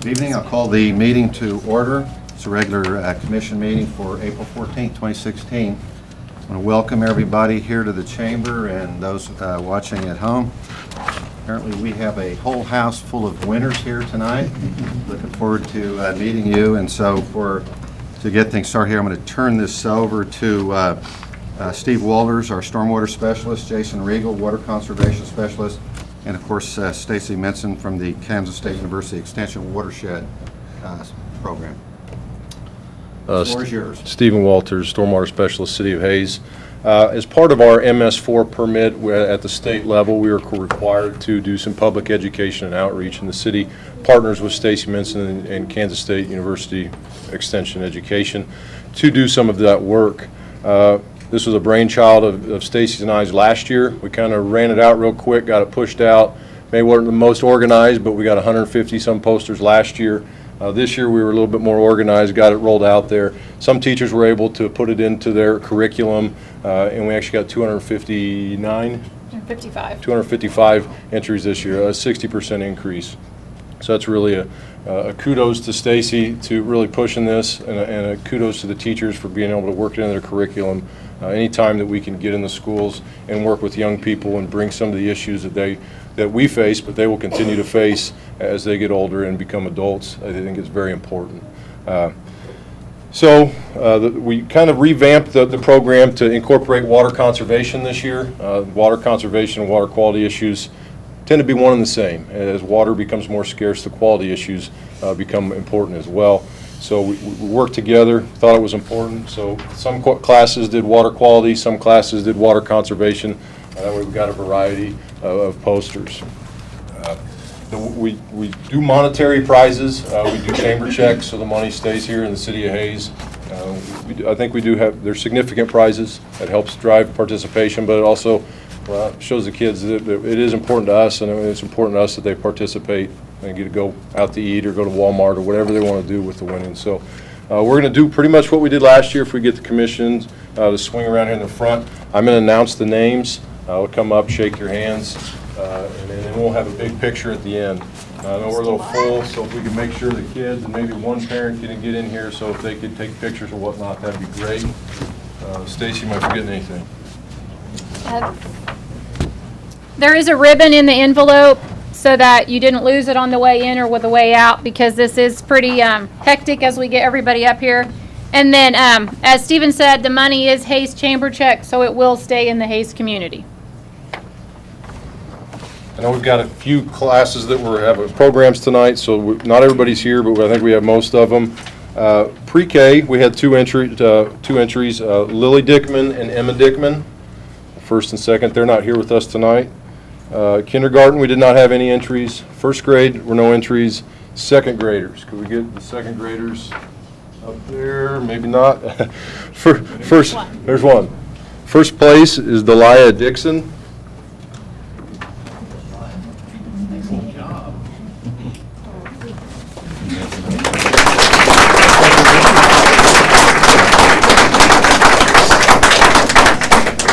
Good evening. I'll call the meeting to order. It's a regular commission meeting for April 14th, 2016. I want to welcome everybody here to the chamber and those watching at home. Apparently we have a whole house full of winners here tonight. Looking forward to meeting you. And so to get things started here, I'm going to turn this over to Steve Walters, our stormwater specialist, Jason Regal, water conservation specialist, and of course Stacy Minson from the Kansas State University Extension Watershed program. The floor is yours. Stephen Walters, stormwater specialist, City of Hayes. As part of our MS4 permit at the state level, we are required to do some public education and outreach, and the city partners with Stacy Minson and Kansas State University Extension Education to do some of that work. This was a brainchild of Stacy's and I's last year. We kind of ran it out real quick, got it pushed out. Maybe weren't the most organized, but we got 150 some posters last year. This year we were a little bit more organized, got it rolled out there. Some teachers were able to put it into their curriculum, and we actually got 255 entries this year, a 60% increase. So that's really a kudos to Stacy to really pushing this, and a kudos to the teachers for being able to work it into their curriculum. Anytime that we can get in the schools and work with young people and bring some of the issues that we face, but they will continue to face as they get older and become adults, I think it's very important. We kind of revamped the program to incorporate water conservation this year. Water conservation and water quality issues tend to be one and the same. As water becomes more scarce, the quality issues become important as well. So we worked together, thought it was important. So some classes did water quality, some classes did water conservation. That way we got a variety of posters. We do monetary prizes. We do chamber checks, so the money stays here in the City of Hayes. I think we do have, there's significant prizes that helps drive participation, but it also shows the kids that it is important to us, and it's important to us that they participate and get to go out to eat or go to Walmart or whatever they want to do with the winning. So we're going to do pretty much what we did last year if we get the commissions to swing around here in the front. I'm going to announce the names. We'll come up, shake your hands, and then we'll have a big picture at the end. I know we're a little full, so if we can make sure the kids and maybe one parent can get in here, so if they could take pictures or whatnot, that'd be great. Stacy, am I forgetting anything? There is a ribbon in the envelope so that you didn't lose it on the way in or with the way out, because this is pretty hectic as we get everybody up here. And then, as Stephen said, the money is Hayes Chamber check, so it will stay in the Hayes community. I know we've got a few classes that we're having programs tonight, so not everybody's here, but I think we have most of them. Pre-K, we had two entries, Lily Dickman and Emma Dickman, first and second. They're not here with us tonight. Kindergarten, we did not have any entries. First grade, were no entries. Second graders, could we get the second graders up there? Maybe not. First, there's one. First place is Delia Dixon.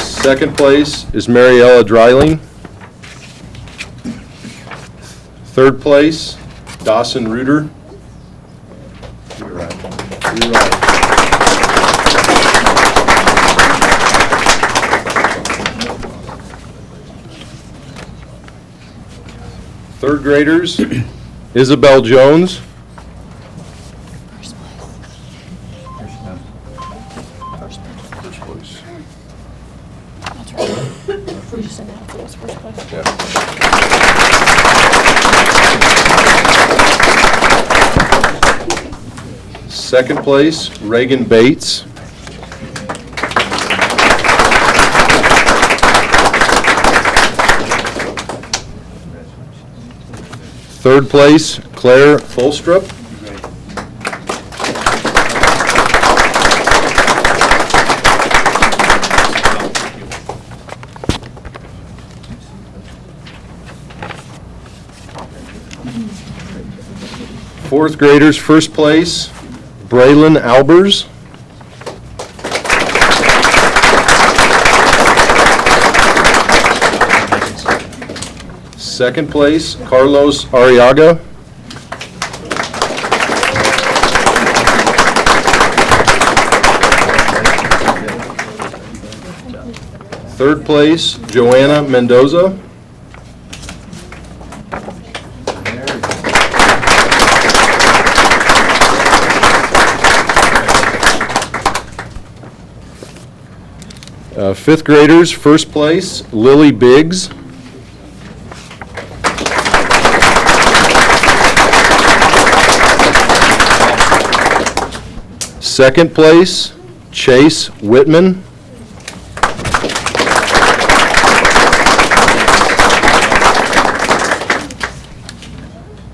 Second place is Mariella Dreiling. Third place, Dawson Reuter. You're right. You're right. Third graders, Isabel Jones. Second place, Reagan Bates. Third place, Claire Folstrup. Fourth graders, first place, Braylon Albers. Second place, Carlos Arriaga. Third place, Joanna Mendoza. Fifth graders, first place, Lily Biggs. Second place, Chase Whitman.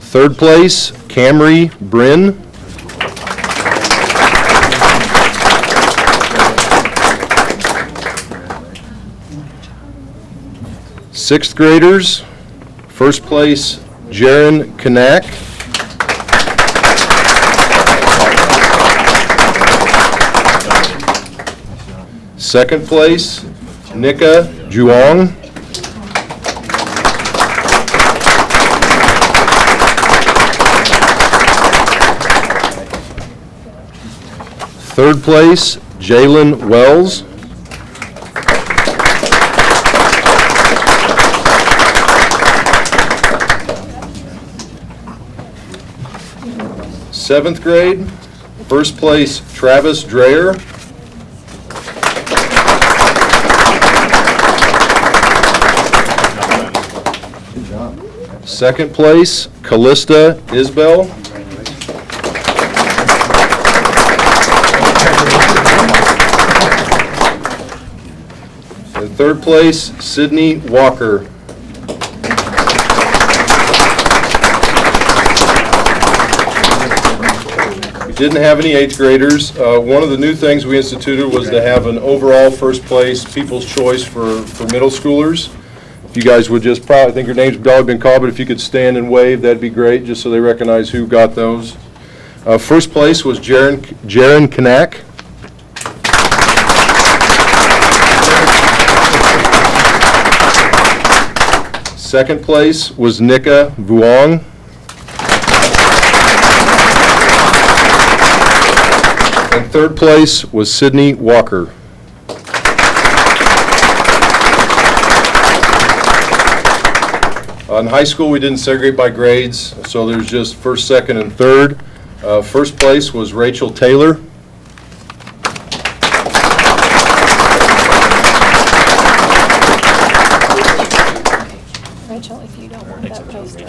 Third place, Camry Bryn. Sixth graders, first place, Jaron Kanak. Second place, Nika Juong. Third place, Jalen Wells. Seventh grade, first place, Travis Dreyer. Good job. Second place, Callista Isbell. And third place, Sydney Walker. We didn't have any eighth graders. One of the new things we instituted was to have an overall first place People's Choice for middle schoolers. If you guys would just I think your name's probably been called, but if you could stand and wave, that'd be great, just so they recognize who got those. First place was Jaron Kanak. Second place was Nika Vuong. And third place was Sydney Walker. In high school, we didn't segregate by grades, so there's just first, second, and third. First place was Rachel Taylor. Rachel, if you don't want that poster.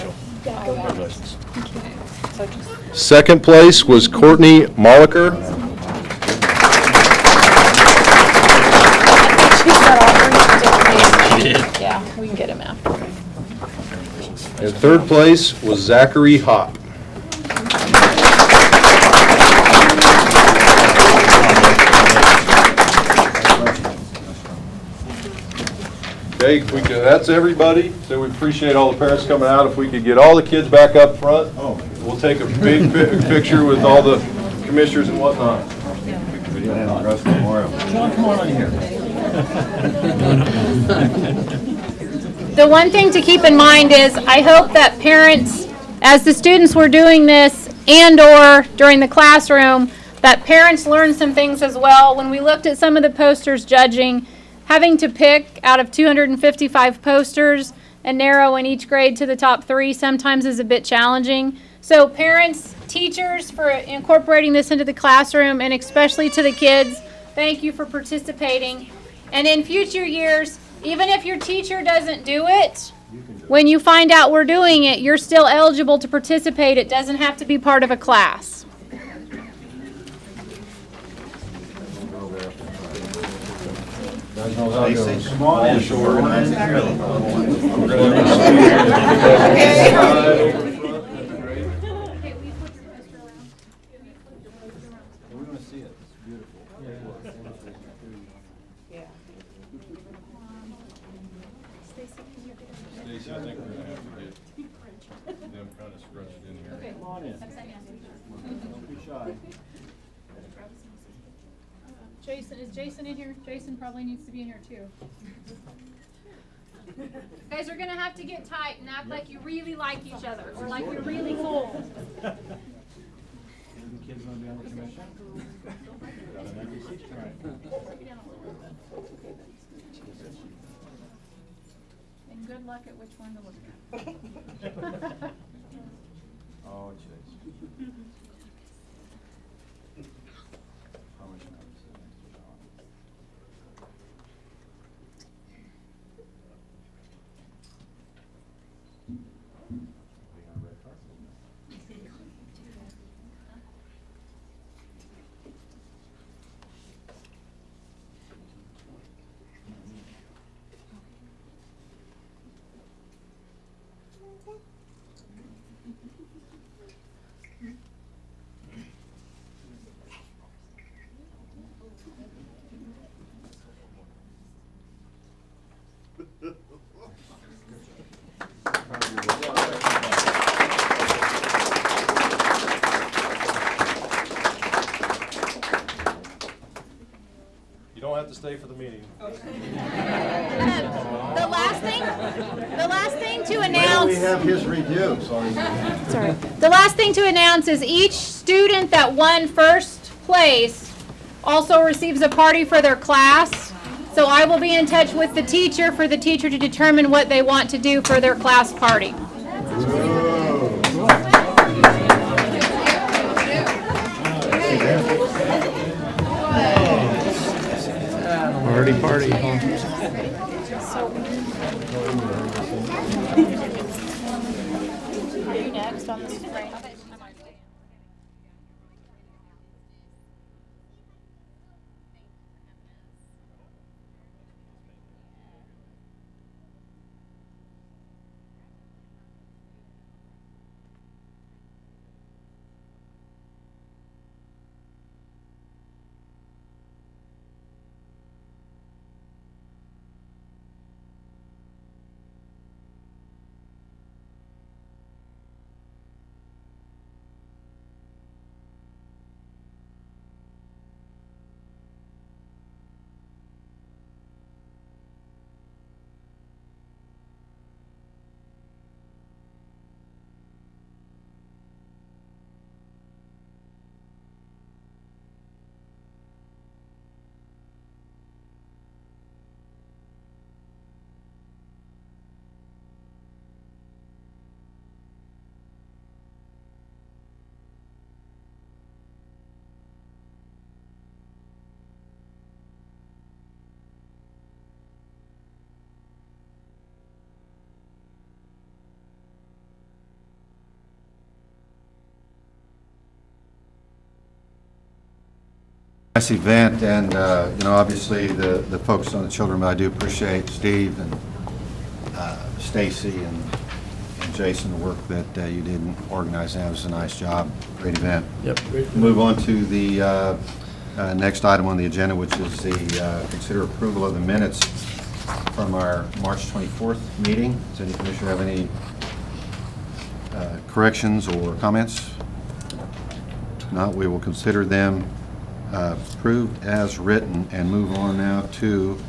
Second place was Courtney Molliker. Yeah, we can get him after. And third place was Zachary Hopp. Okay, that's everybody. So we appreciate all the parents coming out. If we could get all the kids back up front, we'll take a big picture with all the commissioners and whatnot. John, come on in here. The one thing to keep in mind is I hope that parents, as the students were doing this and/or during the classroom, that parents learn some things as well. When we looked at some of the posters judging, having to pick out of 255 posters and narrow in each grade to the top 3 sometimes is a bit challenging. So parents, teachers, for incorporating this into the classroom, and especially to the kids, thank you for participating. And in future years, even if your teacher doesn't do it, when you find out we're doing it, you're still eligible to participate. It doesn't have to be part of a class. Stacy, come on in. Stacey, I think we're going to have to get them kind of scrunched in here. Come on in. Don't be shy. Jason, is Jason in here? Jason probably needs to be in here too. Guys are gonna have to get tight and act like you really like each other, or like you're really cool. Kids want to be on the commission? Got an empty seat tonight. good luck at which one to look at. Oh, jeez. You don't have to stay for the meeting. The last thing to Well, announce. we have his review, sorry. Sorry. The last thing to announce is each student that won first place also receives a party for their class. So I will be in touch with the teacher for the teacher to determine what they want to do for their class party. Party. Are you next on the screen? Nice event, and, obviously, the focus on the children, but I do appreciate Steve and Stacy and Jason, the work that you did in organizing that. It was a nice job, great event. Yep. Move on to the next item on the agenda, which is the consider approval of the minutes from our March 24th meeting. Does any commissioner have any corrections or comments? If not, we will consider them approved as written and move on now to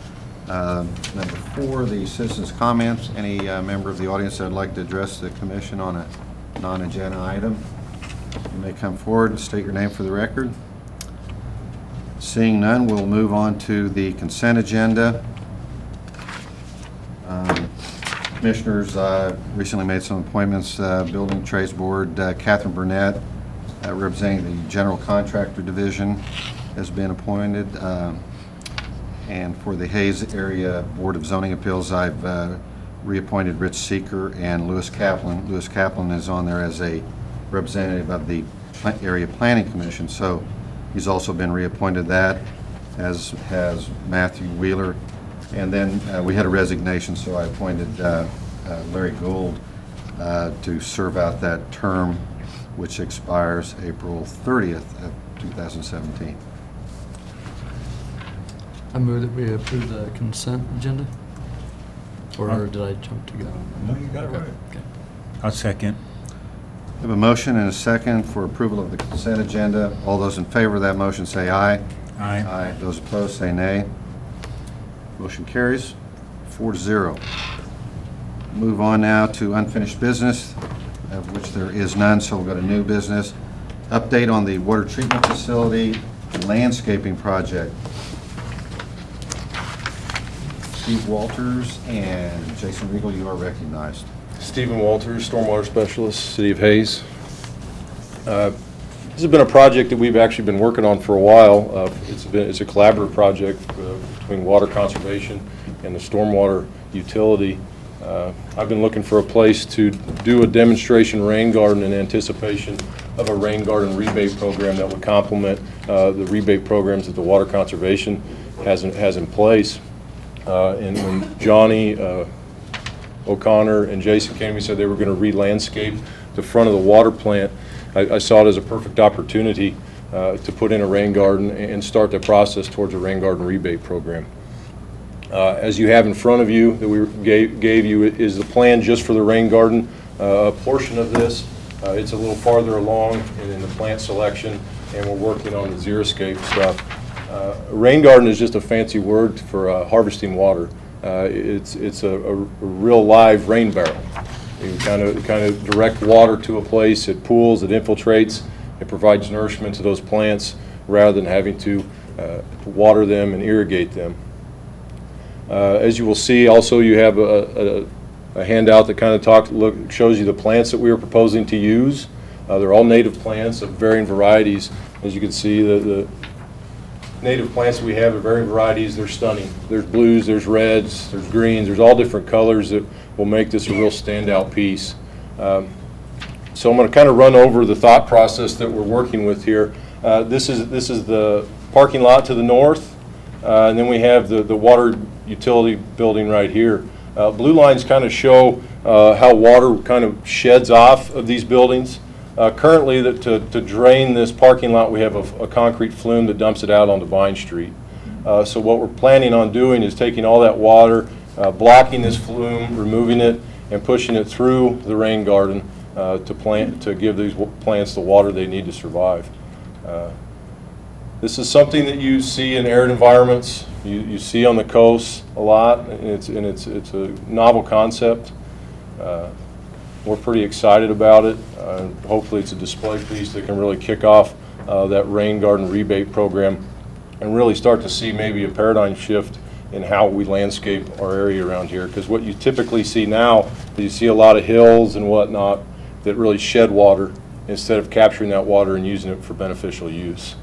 number 4, the citizens' comments. Any member of the audience that would like to address the commission on a non-agenda item, you may come forward and state your name for the record. Seeing none, we'll move on to the consent agenda. Commissioners recently made some appointments. Building Trades Board, Catherine Burnett, representing the General Contractor Division, has been appointed. And for the Hayes Area Board of Zoning Appeals, I've reappointed Rich Seeker and Lewis Kaplan. Lewis Kaplan is on there as a representative of the Area Planning Commission, so he's also been reappointed that, as has Matthew Wheeler. And then we had a resignation, so I appointed Larry Gould to serve out that term, which expires April 30th of 2017. I move that we approve the consent agenda? Or did I jump to go? No, you got it right. Okay. I'll second. We have a motion and a second for approval of the consent agenda. All those in favor of that motion say aye. Aye. Aye. Those opposed say nay. Motion carries 4-0. Move on now to unfinished business, of which there is none, so we'll go to new business. Update on the water treatment facility landscaping project. Steve Walters and Jason Regal, you are recognized. Stephen Walters, Stormwater Specialist, City of Hayes. This has been a project that we've actually been working on for a while. It's a collaborative project between water conservation and the stormwater utility. I've been looking for a place to do a demonstration rain garden in anticipation of a rain garden rebate program that would complement the rebate programs that the water conservation has in place. And when Johnny O'Connor and Jason came, he said they were going to re-landscape the front of the water plant. I saw it as a perfect opportunity to put in a rain garden and start the process towards a rain garden rebate program. As you have in front of you, that we gave you, is the plan just for the rain garden. A portion of this, it's a little farther along in the plant selection, and we're working on the xeriscape stuff. Rain garden is just a fancy word for harvesting water. It's a real live rain barrel. You kind of direct water to a place, it pools, it infiltrates, it provides nourishment to those plants rather than having to water them and irrigate them. As you will see, also you have a handout that kind of shows you the plants that we are proposing to use. They're all native plants of varying varieties. As you can see, the native plants that we have are varying varieties. They're stunning. There's blues, there's reds, there's greens, there's all different colors that will make this a real standout piece. So I'm going to kind of run over the thought process that we're working with here. This is the parking lot to the north, and then we have the water utility building right here. Blue lines kind of show how water kind of sheds off of these buildings. Currently, to drain this parking lot, we have a concrete flume that dumps it out onto Vine Street. So what we're planning on doing is taking all that water, blocking this flume, removing it, and pushing it through the rain garden to give these plants the water they need to survive. This is something that you see in arid environments. You see on the coast a lot, and it's a novel concept. We're pretty excited about it. Hopefully it's a display piece that can really kick off that rain garden rebate program and really start to see maybe a paradigm shift in how we landscape our area around here. Because what you typically see now is you see a lot of hills and whatnot that really shed water instead of capturing that water and using it for beneficial use.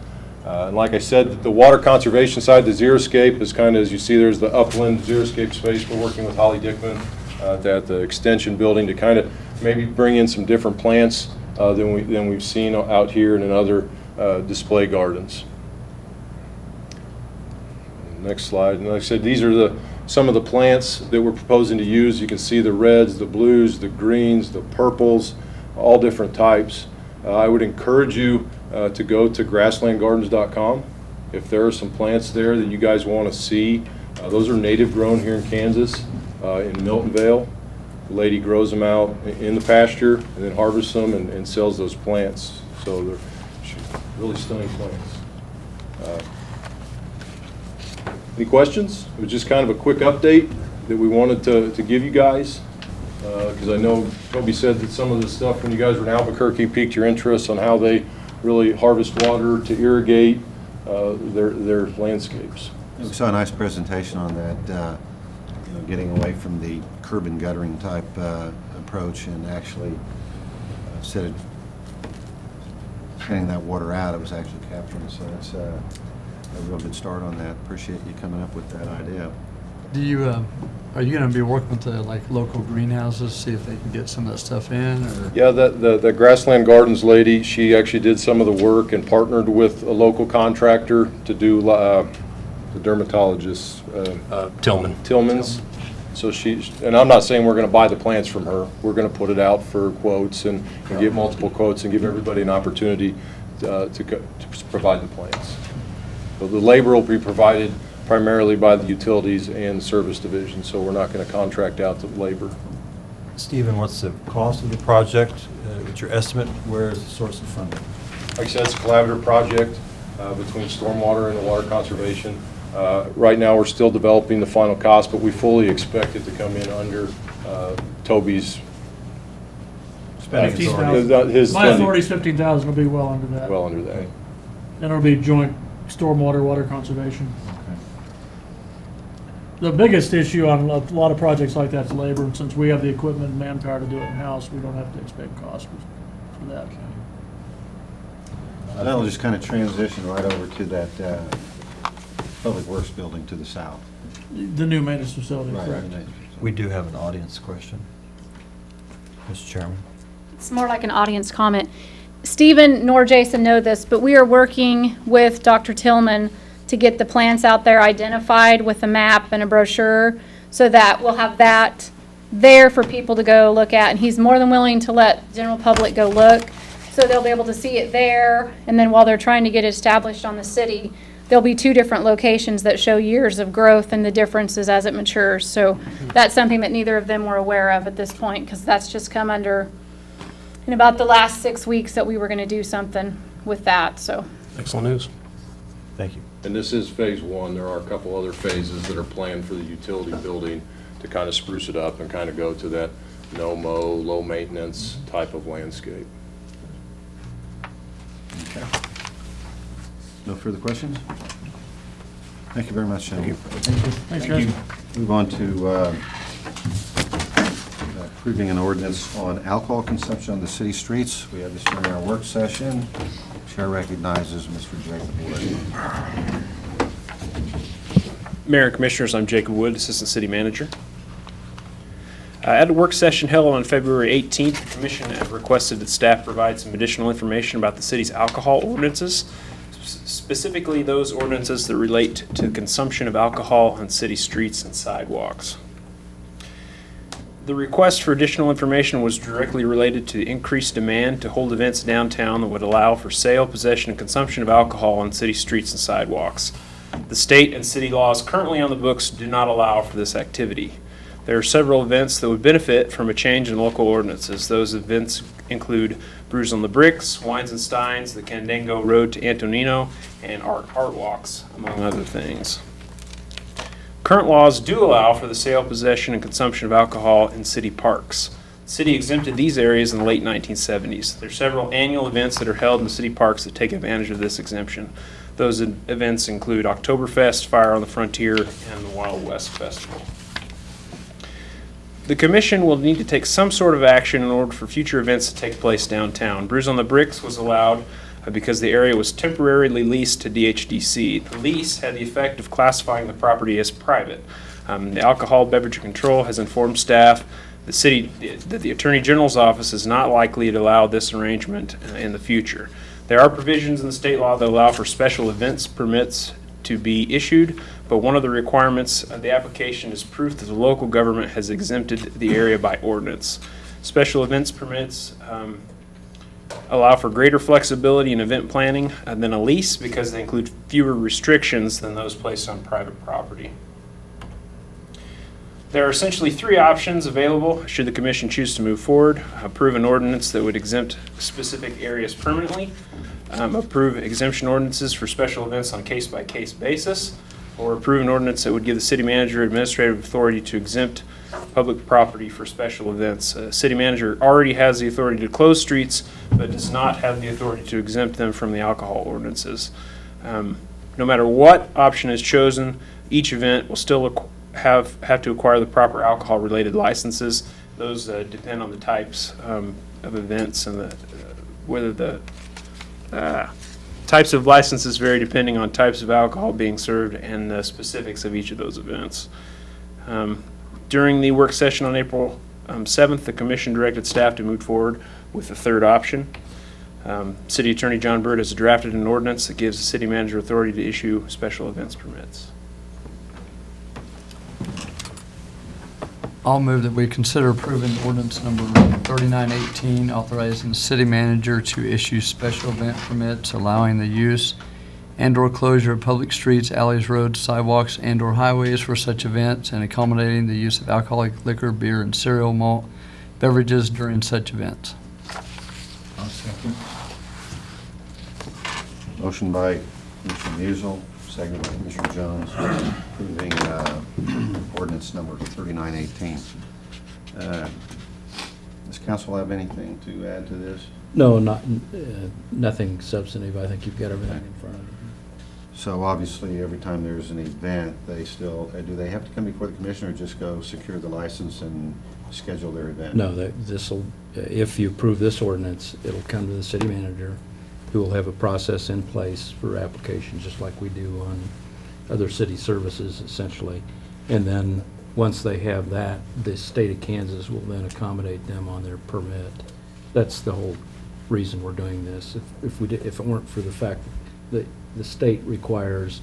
And like I said, the water conservation side, the xeriscape is kind of, as you see, there's the upland xeriscape space. We're working with Holly Dickman at the extension building to kind of maybe bring in some different plants than we've seen out here and in other display gardens. Next slide. And like I said, these are some of the plants that we're proposing to use. You can see the reds, the blues, the greens, the purples, all different types. I would encourage you to go to grasslandgardens.com. If there are some plants there that you guys want to see, those are native grown here in Kansas, in Milton Vale. The lady grows them out in the pasture and then harvests them and sells those plants. So they're really stunning plants. Any questions? It was just kind of a quick update that we wanted to give you guys. Because I know Toby said that some of the stuff when you guys were in Albuquerque piqued your interest on how they really harvest water to irrigate their landscapes. We saw a nice presentation on that, getting away from the curb and guttering type approach and actually instead of getting that water out, it was actually capturing. So that's a real good start on that. Appreciate you coming up with that idea. Do you, are you going to be working with the local greenhouses, see if they can get some of that stuff in? Or? Yeah, the Grassland Gardens lady, she actually did some of the work and partnered with a local contractor to do the dermatologist, Tillman's. So and I'm not saying we're going to buy the plants from her. We're going to put it out for quotes and get multiple quotes and give everybody an opportunity to provide the plants. So the labor will be provided primarily by the utilities and the service division, so we're not going to contract out the labor. Stephen, what's the cost of the project? What's your estimate? Where is the source of funding? Like I said, it's a collaborative project between stormwater and the water conservation. Right now, we're still developing the final cost, but we fully expect it to come in under Toby's Spending $15,000. his My funding. authority's 15,000 will be well under that. Well under that. Okay. Then it'll be joint stormwater, water conservation. The biggest issue on a lot of projects like that is labor, and since we have the equipment and manpower to do it in-house, we don't have to expect costs for that. That'll just kind of transition right over to that Public Works building to the south. The new maintenance facility, Right. correct? We do have an audience question. Mr. Chairman. It's more like an audience comment. Stephen nor Jason know this, but we are working with Dr. Tillman to get the plants out there identified with a map and a brochure so that we'll have that there for people to go look at. And he's more than willing to let the general public go look. So they'll be able to see it there. And then while they're trying to get it established on the city, there'll be 2 different locations that show years of growth and the differences as it matures. So that's something that neither of them were aware of at this point, because that's just come under in about the last 6 weeks that we were going to do something with that. So Excellent news. Thank you. And this is phase 1. There are a couple other phases that are planned for the utility building to kind of spruce it up and kind of go to that no-mow, low-maintenance type of landscape. Okay. No further questions? Thank you very much, gentlemen. Thanks, guys. Move on to approving an ordinance on alcohol consumption on the city streets. We have this during our work session. Chair recognizes Mr. Jacob Wood. Mayor and Commissioners, I'm Jacob Wood, Assistant City Manager. At a work session held on February 18th, the Commission requested that staff provide some additional information about the city's alcohol ordinances, specifically those ordinances that relate to the consumption of alcohol on city streets and sidewalks. The request for additional information was directly related to the increased demand to hold events downtown that would allow for sale, possession, and consumption of alcohol on city streets and sidewalks. The state and city laws currently on the books do not allow for this activity. There are several events that would benefit from a change in local ordinances. Those events include Brews on the Bricks, Wines and Steins, the Candango Road to Antonino, and art walks, among other things. Current laws do allow for the sale, possession, and consumption of alcohol in city parks. The city exempted these areas in the late 1970s. There are several annual events that are held in the city parks that take advantage of this exemption. Those events include Oktoberfest, Fire on the Frontier, and the Wild West Festival. The Commission will need to take some sort of action in order for future events to take place downtown. Brews on the Bricks was allowed because the area was temporarily leased to DHDC. The lease had the effect of classifying the property as private. The Alcohol Beverage Control has informed staff that the Attorney General's office is not likely to allow this arrangement in the future. There are provisions in the state law that allow for special events permits to be issued, but one of the requirements of the application is proof that the local government has exempted the area by ordinance. Special events permits allow for greater flexibility in event planning than a lease because they include fewer restrictions than those placed on private property. There are essentially 3 options available should the Commission choose to move forward. Approve an ordinance that would exempt specific areas permanently, approve exemption ordinances for special events on a case-by-case basis, or approve an ordinance that would give the city manager administrative authority to exempt public property for special events. City manager already has the authority to close streets, but does not have the authority to exempt them from the alcohol ordinances. No matter what option is chosen, each event will still have to acquire the proper alcohol-related licenses. Those depend on the types of events and whether the types of licenses vary depending on types of alcohol being served and the specifics of each of those events. During the work session on April 7th, the Commission directed staff to move forward with the 3rd option. City Attorney John Byrd has drafted an ordinance that gives the city manager authority to issue special events permits. I'll move that we consider approving ordinance number 3918, authorizing the city manager to issue special event permits allowing the use and/or closure of public streets, alleys, roads, sidewalks, and/or highways for such events, and accommodating the use of alcoholic liquor, beer, and cereal malt beverages during such events. Motion by Mr. Musel, seconded by Mr. Jones, approving ordinance number 3918. Does council have anything to add to this? No, nothing substantive. I think you've got everything in front of you. So obviously, every time there's an event, they still, do they have to come before the commission or just go secure the license and schedule their event? No, this'll, if you approve this ordinance, it'll come to the city manager, who will have a process in place for applications, just like we do on other city services, essentially. And then, once they have that, the state of Kansas will then accommodate them on their permit. That's the whole reason we're doing this. If it weren't for the fact that the state requires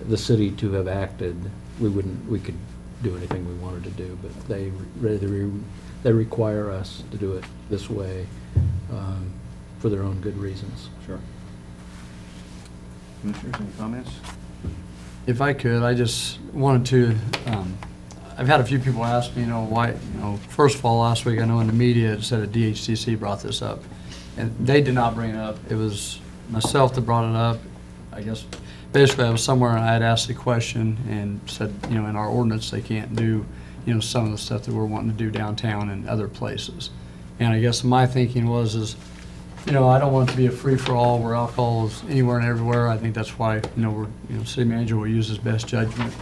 the city to have acted, we could do anything we wanted to do, but they require us to do it this way, for their own good reasons. Sure. Commissioners, any comments? If I could, I just wanted to, I've had a few people ask me, why, first of all, last week, I know in the media, it said a DHCC brought this up, and they did not bring it up. It was myself that brought it up. I guess, basically, I was somewhere and I had asked a question and said, in our ordinance, they can't do, some of the stuff that we're wanting to do downtown and other places. And I guess my thinking was, I don't want it to be a free-for-all where alcohol is anywhere and everywhere. I think that's why, city manager will use his best judgment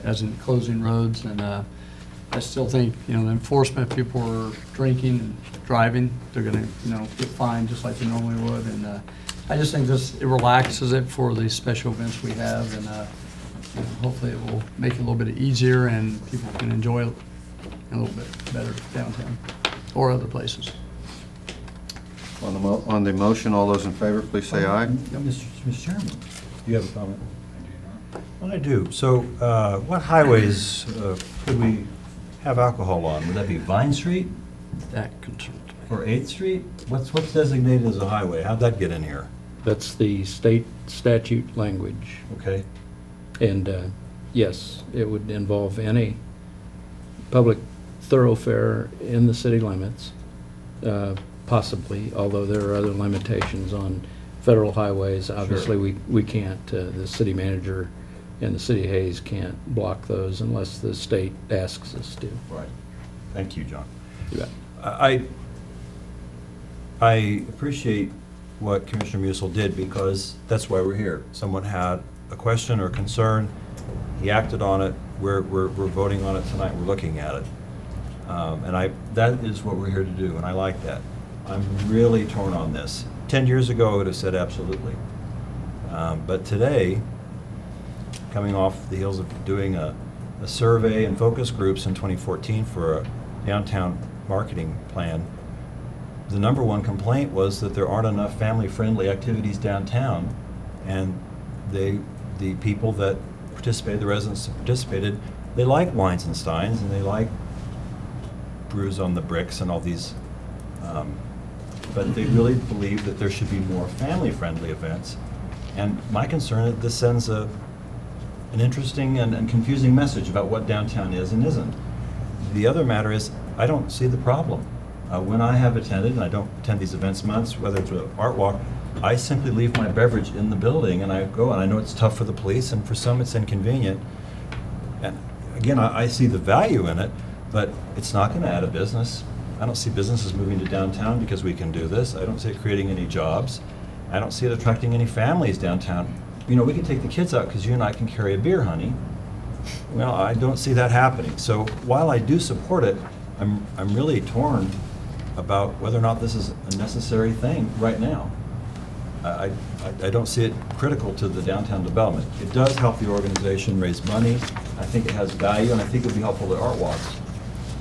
as in closing roads. And I still think, the enforcement, if people are drinking and driving, they're gonna, get fined just like they normally would. And I just think it relaxes it for the special events we have. And hopefully it will make it a little bit easier and people can enjoy it a little bit better downtown or other places. On the motion, all those in favor, please say aye. Mr. Chairman, do you have a comment? Well, I do. So what highways could we have alcohol on? Would that be Vine Street That concerns me. or 8th Street? What's designated as a highway? How'd that get in here? That's the state statute language. Okay. And yes, it would involve any public thoroughfare in the city limits, possibly, although there are other limitations on federal highways. Obviously, we can't, the city manager and the city of Hayes can't block those unless the state asks us to. Right. Thank you, John. You bet. I appreciate what Commissioner Musil did because that's why we're here. Someone had a question or concern, he acted on it, we're voting on it tonight, we're looking at it. And that is what we're here to do, and I like that. I'm really torn on this. 10 years ago, I would have said absolutely. But today, coming off the heels of doing a survey and focus groups in 2014 for a downtown marketing plan, the number one complaint was that there aren't enough family-friendly activities downtown, and the people that participated, the residents that participated, they like wines and steins, and they like brews on the bricks and all these, but they really believe that there should be more family-friendly events. And my concern is this sends an interesting and confusing message about what downtown is and isn't. The other matter is, I don't see the problem. When I have attended, and I don't attend these events months, whether it's an art walk, I simply leave my beverage in the building and I go, and I know it's tough for the police and for some it's inconvenient. And again, I see the value in it, but it's not going to add a business. I don't see businesses moving to downtown because we can do this. I don't see it creating any jobs. I don't see it attracting any families downtown. We can take the kids out because you and I can carry a beer, honey. Well, I don't see that happening. So while I do support it, I'm really torn about whether or not this is a necessary thing right now. I don't see it critical to the downtown development. It does help the organization raise money. I think it has value, and I think it would be helpful to art walks.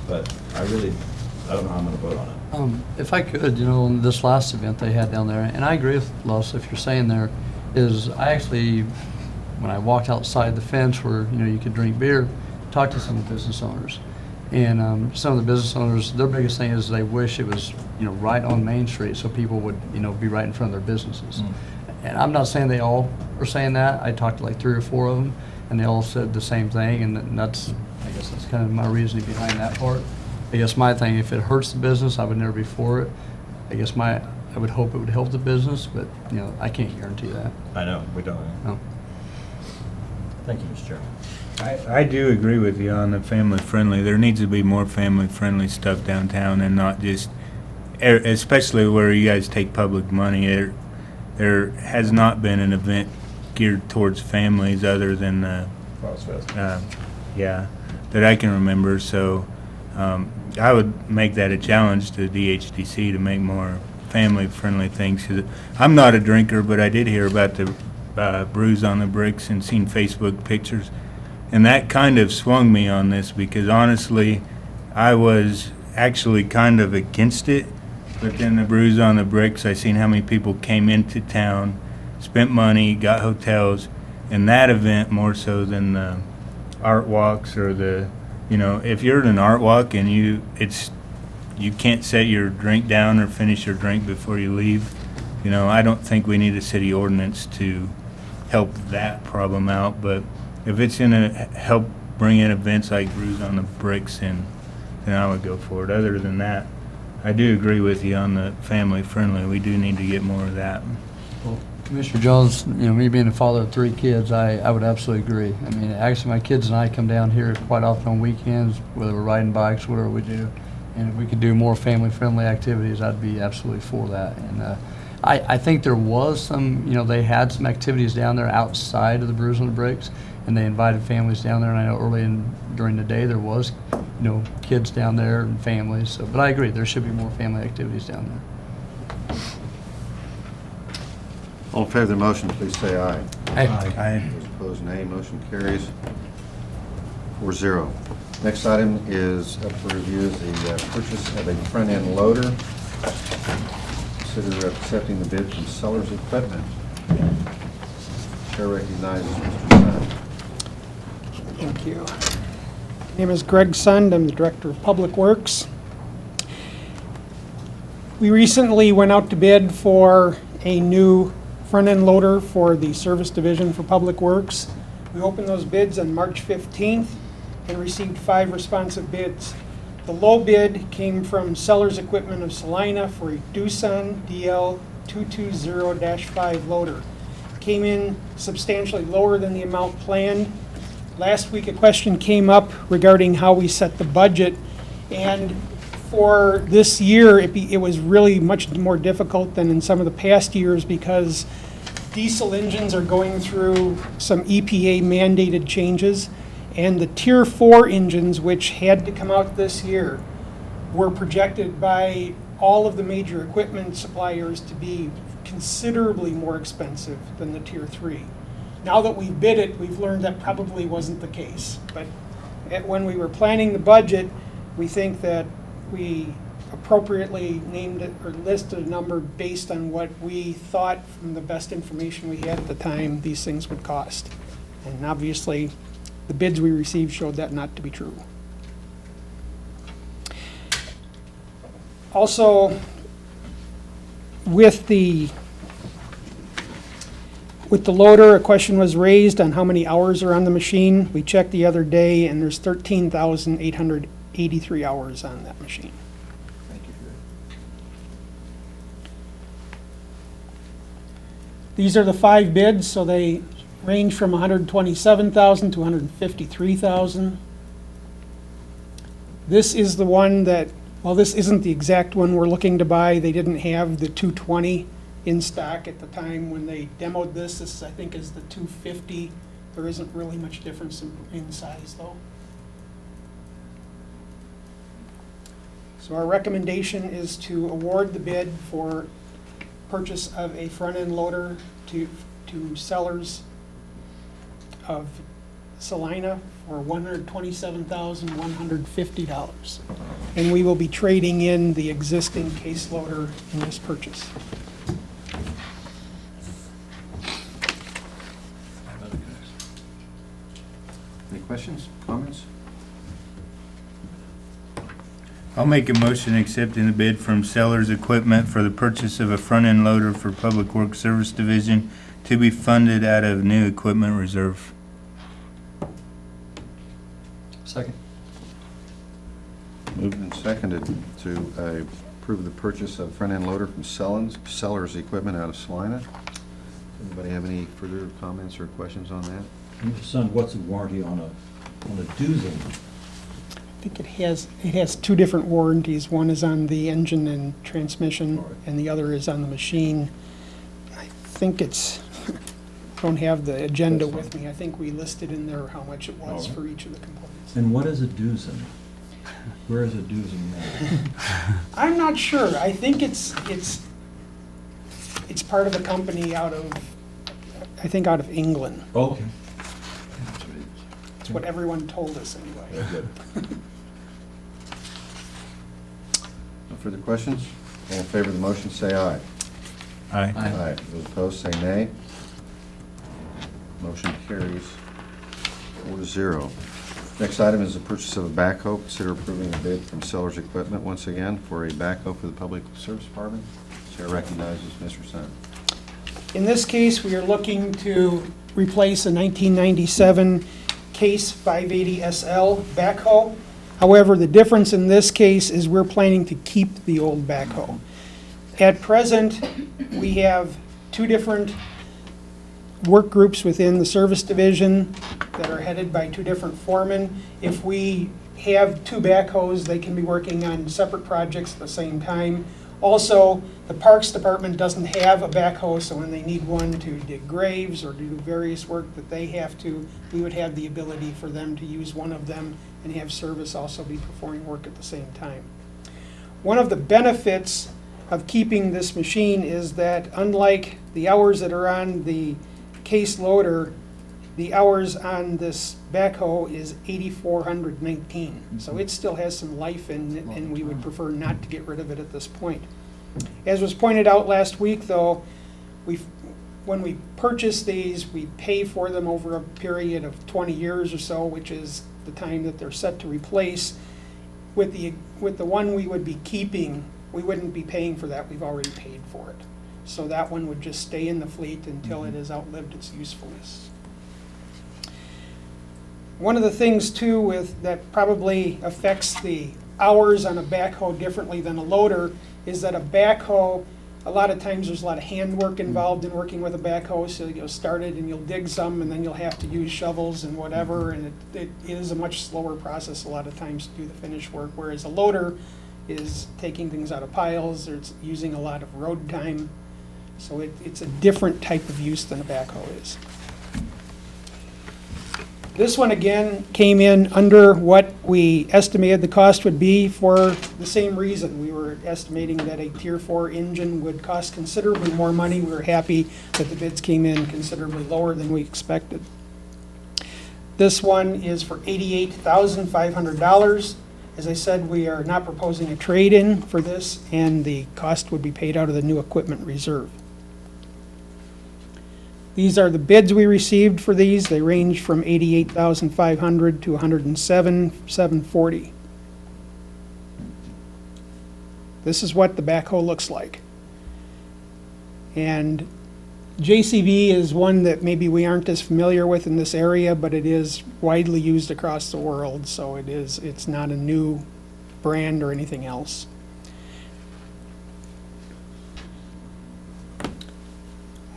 But I don't know how I'm going to vote on it. If I could, in this last event they had down there, and I agree with Los, if you're saying there, is I actually, when I walked outside the fence where, you could drink beer, talked to some of the business owners. And some of the business owners, their biggest thing is they wish it was, right on Main Street so people would, be right in front of their businesses. And I'm not saying they all are saying that. I talked to like 3 or 4 of them, and they all said the same thing, and I guess that's kind of my reasoning behind that part. I guess my thing, if it hurts the business, I would never be for it. I guess I would hope it would help the business, but, I can't guarantee that. I know, we don't. No. Thank you, Mr. Chairman. I do agree with you on the family-friendly. There needs to be more family-friendly stuff downtown and not just, especially where you guys take public money. There has not been an event geared towards families other than yeah, that I can remember. So I would make that a challenge to DHDC to make more family-friendly things. 'Cause I'm not a drinker, but I did hear about the Brews on the Bricks and seen Facebook pictures. And that kind of swung me on this because honestly, I was actually kind of against it. But then the Brews on the Bricks, I seen how many people came into town, spent money, got hotels, and that event more so than the art walks or the, you know, if you're at an art walk and you can't set your drink down or finish your drink before you leave, you know, I don't think we need a city ordinance to help that problem out. But if it's gonna help bring in events like Brews on the Bricks, then I would go for it. Other than that, I do agree with you on the family friendly. We do need to get more of that. Well, Commissioner Jones, you know, me being a father of 3 kids, I would absolutely agree. I mean, actually, my kids and I come down here quite often on weekends, whether we're riding bikes, whatever we do. And if we could do more family-friendly activities, I'd be absolutely for that. And I think there was some, you know, they had some activities down there outside of the Brews on the Bricks, and they invited families down there. And I know during the day there was, you know, kids down there and families. So, but I agree, there should be more family activities down there. All in favor of the motion, please say aye. I Those opposed, nay. Motion carries 4-0. Next item is up for review is the purchase of a front-end loader. Consider accepting the bid from Sellers Equipment. Chair recognizes Mr. Sund. Thank you. My name is Greg Sund. I'm the Director of Public Works. We recently went out to bid for a new front-end loader for the Service Division for Public Works. We opened those bids on March 15th and received 5 responsive bids. The low bid came from Sellers Equipment of Salina for a Doosan DL 220-5 loader. Came in substantially lower than the amount planned. Last week, a question came up regarding how we set the budget, and for this year, it was really much more difficult than in some of the past years because diesel engines are going through some EPA mandated changes, and the Tier 4 engines, which had to come out this year, were projected by all of the major equipment suppliers to be considerably more expensive than the Tier 3. Now that we've bid it, we've learned that probably wasn't the case. But when we were planning the budget, we think that we appropriately named it or listed a number based on what we thought from the best information we had at the time these things would cost. And obviously, the bids we received showed that not to be true. Also, with the loader, a question was raised on how many hours are on the machine. We checked the other day, and there's 13,883 hours on that machine. These are the 5 bids, so they range from 127,000 to 153,000. This is the one that, well, this isn't the exact one we're looking to buy. They didn't have the 220 in stock at the time when they demoed this. This, I think, is the 250. There isn't really much difference in size, though. So our recommendation is to award the bid for purchase of a front-end loader to Sellers of Salina for $127,150. And we will be trading in the existing case loader in this purchase. Any questions, comments? I'll make a motion accepting the bid from Sellers Equipment for the purchase of a front-end loader for Public Works Service Division to be funded out of new equipment reserve. Second. Moved and seconded to approve the purchase of front-end loader from Sellers Equipment out of Salina. Anybody have any further comments or questions on that? Mr. Sund, what's the warranty on a Doosan? I think it has 2 different warranties. One is on the engine and transmission, and the other is on the machine. I think it's don't have the agenda with me. I think we listed in there how much it was for each of the components. And what is a dozen? Where is a dozen made? I'm not sure. I think it's part of a company out of, I think out of England. Okay. That's what everyone told us anyway. Good. No further questions? All in favor of the motion, say aye. Aye. Aye. Those opposed, say nay. Motion carries 4-0. Next item is the purchase of a backhoe. Consider approving a bid from Sellers Equipment once again for a backhoe for the Public Service Department. Chair recognizes Mr. Sen. In this case, we are looking to replace a 1997 Case 580 SL backhoe. However, the difference in this case is we're planning to keep the old backhoe. At present, we have two different work groups within the service division that are headed by two different foremen. If we have two backhoes, they can be working on separate projects at the same time. Also, the Parks Department doesn't have a backhoe, so when they need one to dig graves or do various work that they have to, we would have the ability for them to use one of them and have service also be performing work at the same time. One of the benefits of keeping this machine is that unlike the hours that are on the case loader, the hours on this backhoe is 8,419. So it still has some life in it, and we would prefer not to get rid of it at this point. As was pointed out last week, though, when we purchase these, we pay for them over a period of 20 years or so, which is the time that they're set to replace. With the one we would be keeping, we wouldn't be paying for that. We've already paid for it. So that one would just stay in the fleet until it has outlived its usefulness. One of the things too that probably affects the hours on a backhoe differently than a loader is that a backhoe, a lot of times there's a lot of handwork involved in working with a backhoe, so you'll start it and you'll dig some and then you'll have to use shovels and whatever, and it is a much slower process a lot of times to do the finish work, whereas a loader is taking things out of piles, or it's using a lot of road time, so it's a different type of use than a backhoe is. This one, again, came in under what we estimated the cost would be for the same reason. We were estimating that a Tier 4 engine would cost considerably more money. We were happy that the bids came in considerably lower than we expected. This one is for $88,500. As I said, we are not proposing a trade-in for this, and the cost would be paid out of the new equipment reserve. These are the bids we received for these. They range from $88,500 to $107,740. This is what the backhoe looks like. And JCB is one that maybe we aren't as familiar with in this area, but it is widely used across the world, so it's not a new brand or anything else.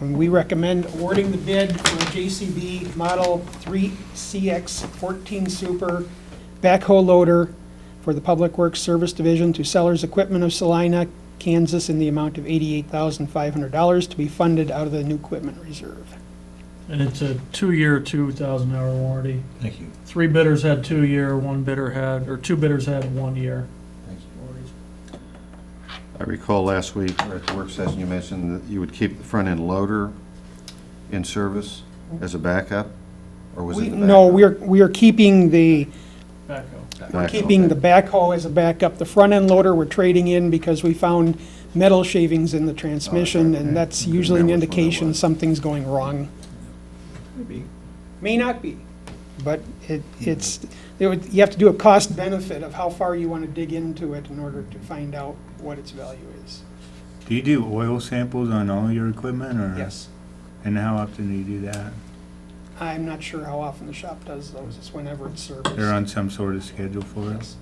And we recommend awarding the bid for a JCB Model 3CX14 Super backhoe loader for the Public Works Service Division to Sellers Equipment of Salina, Kansas, in the amount of $88,500 to be funded out of the new equipment reserve. And it's a 2-year, 2,000-hour warranty. Thank you. 3 bidders had 2-year, 2 bidders had 1 year. Thank you. I recall last week or at the work session, you mentioned that you would keep the front-end loader in service as a backup, or was it the backup? No, we are keeping the Backhoe. We're keeping the backhoe as a backup. The front-end loader we're trading in because we found metal shavings in the transmission, and that's usually an indication something's going wrong. Maybe. May not be, but you have to do a cost benefit of how far you want to dig into it in order to find out what its value is. Do you do oil samples on all your equipment, or? Yes. And how often do you do that? I'm not sure how often the shop does those. It's whenever it's serviced. They're on some sort of schedule for it? Yes.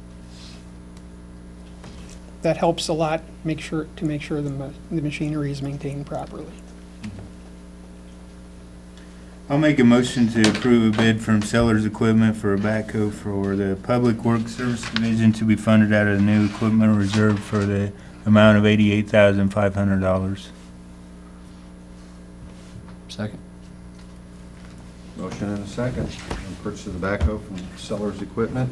That helps a lot, to make sure the machinery is maintained properly. I'll make a motion to approve a bid from Sellers Equipment for a backhoe for the Public Works Service Division to be funded out of the new equipment reserve for the amount of $88,500. Second. Motion and a second. On purchase of the backhoe from Sellers Equipment.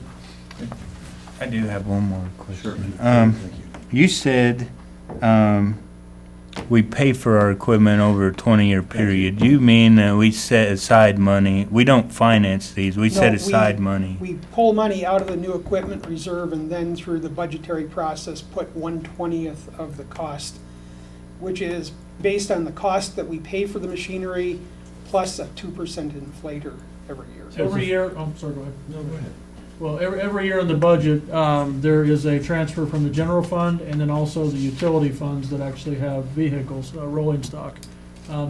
I do have one more Sure. question. Thank you. You said we pay for our equipment over a 20-year period. You mean that we set aside money? We don't finance these, we set No, aside money? We pull money out of the new equipment reserve and then through the budgetary process, put 1/20th of the cost, which is based on the cost that we pay for the machinery plus a 2% inflator every year. Every year, oh, sorry, go ahead. No, go ahead. Well, every year in the budget, there is a transfer from the general fund and then also the utility funds that actually have vehicles, rolling stock,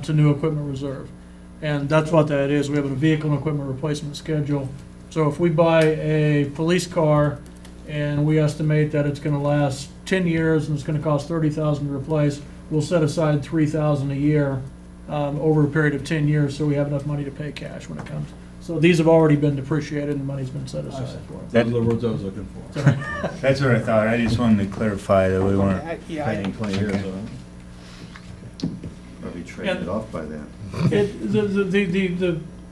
to new equipment reserve. And that's what that is. We have a vehicle and equipment replacement schedule. So if we buy a police car and we estimate that it's gonna last 10 years and it's gonna cost $30,000 to replace, we'll set aside $3,000 a year, over a period of 10 years, so we have enough money to pay cash when it comes. So these have already been depreciated and the money's been set aside for them. Those are the words I was looking for. That's what I thought, I just wanted to clarify that we weren't Yeah, I- Paying 20 years Okay. on it. Probably traded it off by then.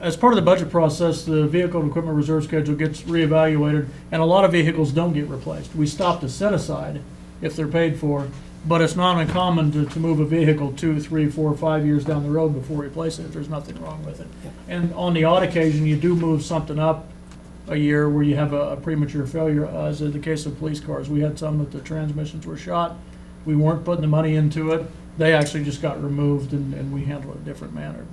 As part of the budget process, the vehicle and equipment reserve schedule gets reevaluated, and a lot of vehicles don't get replaced. We stop to set aside if they're paid for, but it's not uncommon to move a vehicle 2, 3, 4, 5 years down the road before we replace it if there's nothing wrong with it. And on the odd occasion, you do move something up a year where you have a premature failure, as in the case of police cars. We had some that the transmissions were shot. We weren't putting the money into it. They actually just got removed, and we handle it a different manner.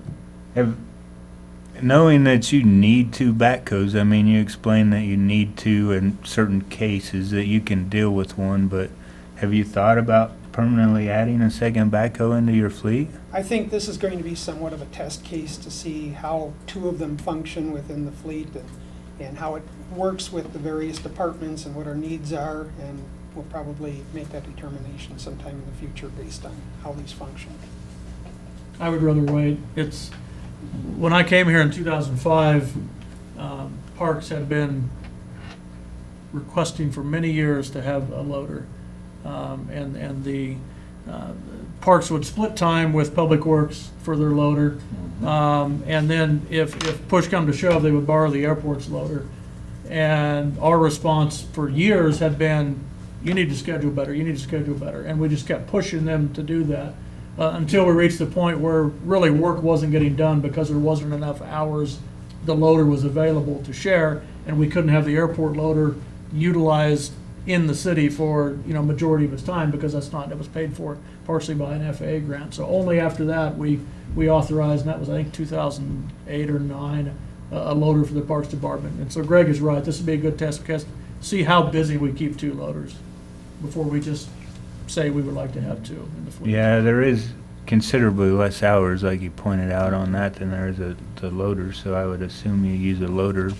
Knowing that you need two backhoes, I mean, you explained that you need two in certain cases, that you can deal with one, but have you thought about permanently adding a second backhoe into your fleet? I think this is going to be somewhat of a test case to see how two of them function within the fleet and how it works with the various departments and what our needs are, and we'll probably make that determination sometime in the future based on how these function. I would rather wait. When I came here in 2005, Parks had been requesting for many years to have a loader. And the Parks would split time with Public Works for their loader. And then if push come to shove, they would borrow the airport's loader. And our response for years had been, you need to schedule better, you need to schedule better. And we just kept pushing them to do that until we reached the point where really work wasn't getting done because there wasn't enough hours the loader was available to share, and we couldn't have the airport loader utilized in the city for, majority of its time because it was paid for partially by an FAA grant. So only after that, we authorized, and that was, I think, 2008 or 9, a loader for the Parks Department. And so Greg is right, this would be a good test case, see how busy we keep two loaders before we just say we would like to have two in the fleet. Yeah, there is considerably less hours, like you pointed out on that, than there is the loader, so I would assume you use a loader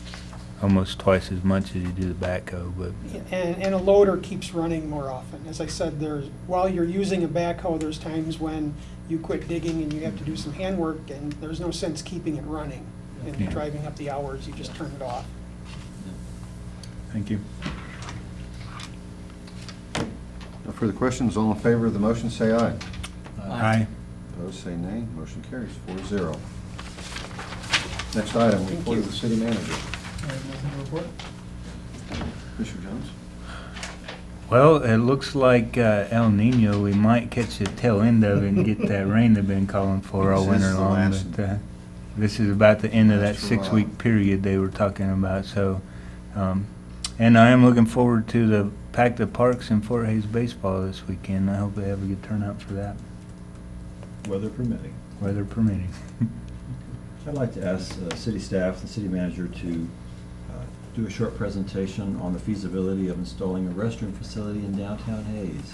almost twice as much as you do the backhoe, but And a loader keeps running more often. As I said, while you're using a backhoe, there's times when you quit digging and you have to do some handwork, and there's no sense keeping it running and Yeah. driving up the hours, you just turn it off. thank you. No further questions. All in favor of the motion, say aye. Aye. Opposed, say nay. Motion carries 4-0. Next item, report of the city manager. Nothing to report? Commissioner Jones? Well, it looks like El Nino, we might catch the tail end of it and get that rain they've been calling for all This is winter the long. last- But this is about the end of that Last hurrah. 6-week period they were talking about, so. And I am looking forward to the Pack the Parks and Fort Hays baseball this weekend. I hope they have a good turnout for that, Weather permitting. weather permitting. I'd like to ask city staff, the city manager, to do a short presentation on the feasibility of installing a restroom facility in downtown Hayes,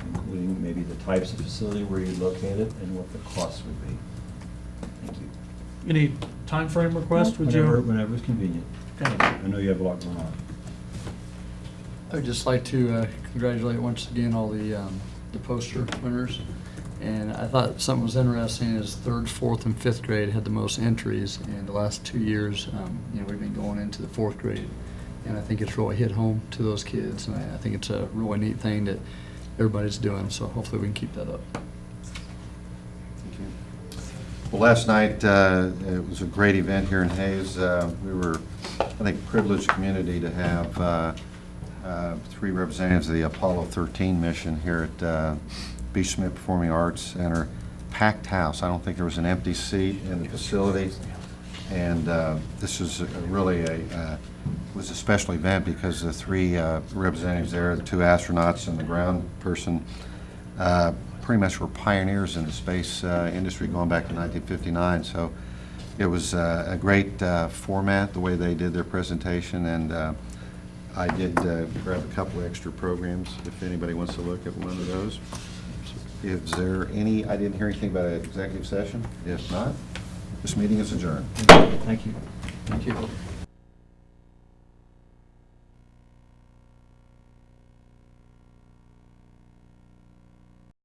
including maybe the types of facility where you'd locate it and what the costs would be. Thank you. Any time frame request, would you? Whenever it's convenient. Okay. I know you have a lot going on. I would just like to congratulate once again all the poster winners. And I thought something was interesting is 3rd, 4th, and 5th grade had the most entries. And the last 2 years, we've been going into the 4th grade. And I think it's really hit home to those kids. And I think it's a really neat thing that everybody's doing. So hopefully we can keep that up. Thank you. Well, last night, it was a great event here in Hayes. We were, I think, privileged community to have 3 representatives of the Apollo 13 mission here at Beach Smith Performing Arts Center. Packed house. I don't think there was an empty seat in the facility. And this is really was a special event because the 3 representatives there, the 2 astronauts and the ground person, pretty much were pioneers in the space industry going back to 1959. So it was a great format, the way they did their presentation, and I did grab a couple of extra programs if anybody wants to look at one of those. Is there any, I didn't hear anything about an executive session. If not, this meeting is adjourned. Thank you. Thank you.